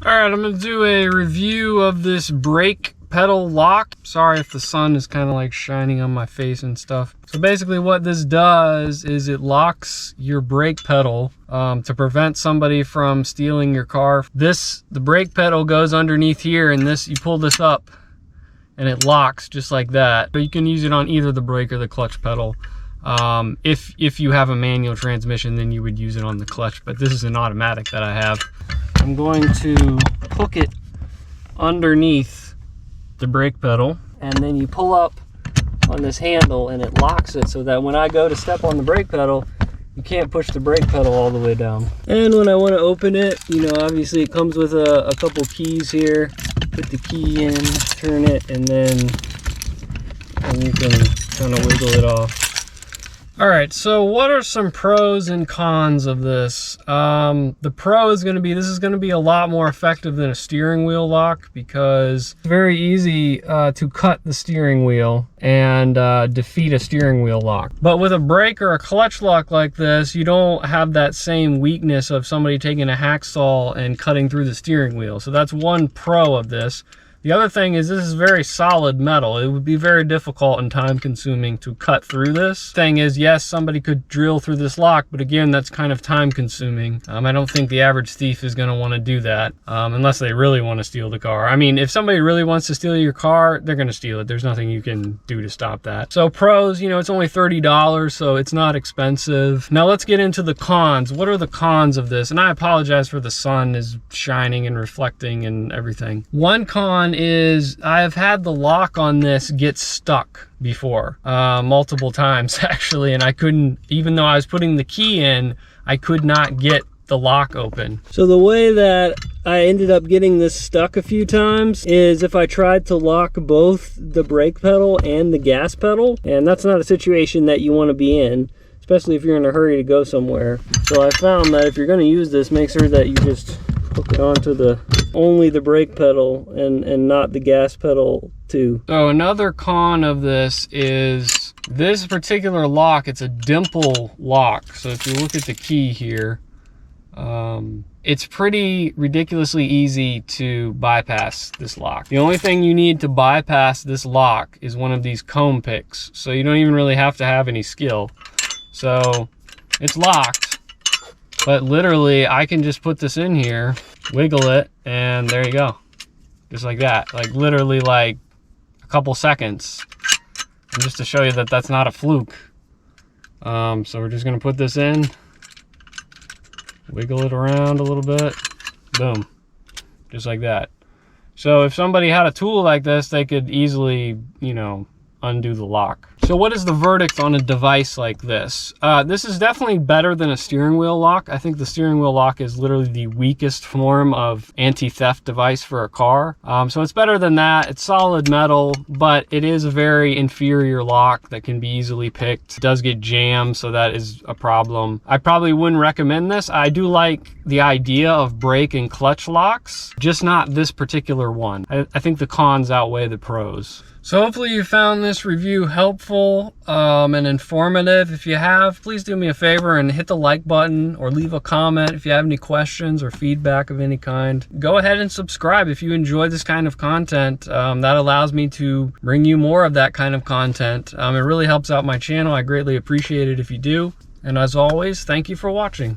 Alright, I'm going to do a review of this brake pedal lock. Sorry if the sun is kind of like shining on my face and stuff. So basically what this does is it locks your brake pedal to prevent somebody from stealing your car. The brake pedal goes underneath here, and you pull this up and it locks just like that. But you can use it on either the brake or the clutch pedal. If you have a manual transmission, then you would use it on the clutch, but this is an automatic that I have. I'm going to hook it underneath the brake pedal, and then you pull up on this handle and it locks it so that when I go to step on the brake pedal, you can't push the brake pedal all the way down. And when I want to open it, obviously it comes with a couple keys here. Put the key in, turn it, and you can kind of wiggle it off. Alright, so what are some pros and cons of this? The pro is going to be, this is going to be a lot more effective than a steering wheel lock, because it's very easy to cut the steering wheel and defeat a steering wheel lock. But with a brake or a clutch lock like this, you don't have that same weakness of somebody taking a hacksaw and cutting through the steering wheel. So that's one pro of this. The other thing is this is very solid metal. It would be very difficult and time consuming to cut through this. Thing is, yes, somebody could drill through this lock, but again, that's kind of time consuming. I don't think the average thief is gonna wanna do that unless they really wanna steal the car. I mean, if somebody really wants to steal your car, they're gonna steal it. There's nothing you can do to stop that. So pros, it's only $30, so it's not expensive. Now let's get into the cons. What are the cons of this? And I apologize for the sun is shining and reflecting and everything. One con is I've had the lock on this get stuck before, multiple times actually, and I couldn't, even though I was putting the key in, I could not get the lock open. So the way that I ended up getting this stuck a few times is if I tried to lock both the brake pedal and the gas pedal, and that's not a situation that you want to be in, especially if you're in a hurry to go somewhere. So I found that if you're going to use this, make sure that you just hook it onto only the brake pedal and not the gas pedal too. So another con of this is this particular lock, it's a dimple lock. So if you look at the key here, it's pretty ridiculously easy to bypass this lock. The only thing you need to bypass this lock is one of these comb picks. So you don't even really have to have any skill. So it's locked, but literally I can just put this in here, wiggle it, and there you go. Just like that, like literally like a couple seconds. And just to show you that that's not a fluke. So we're just gonna put this in, wiggle it around a little bit, boom, just like that. So if somebody had a tool like this, they could easily, undo the lock. So what is the verdict on a device like this? This is definitely better than a steering wheel lock. I think the steering wheel lock is literally the weakest form of anti-theft device for a car. So it's better than that. It's solid metal, but it is a very inferior lock that can be easily picked. It does get jammed, so that is a problem. I probably wouldn't recommend this. I do like the idea of brake and clutch locks, just not this particular one. I think the cons outweigh the pros. So hopefully you found this review helpful and informative. If you have, please do me a favor and hit the like button or leave a comment if you have any questions or feedback of any kind. Go ahead and subscribe if you enjoy this kind of content. That allows me to bring you more of that kind of content. It really helps out my channel. I greatly appreciate it if you do. And as always, thank you for watching.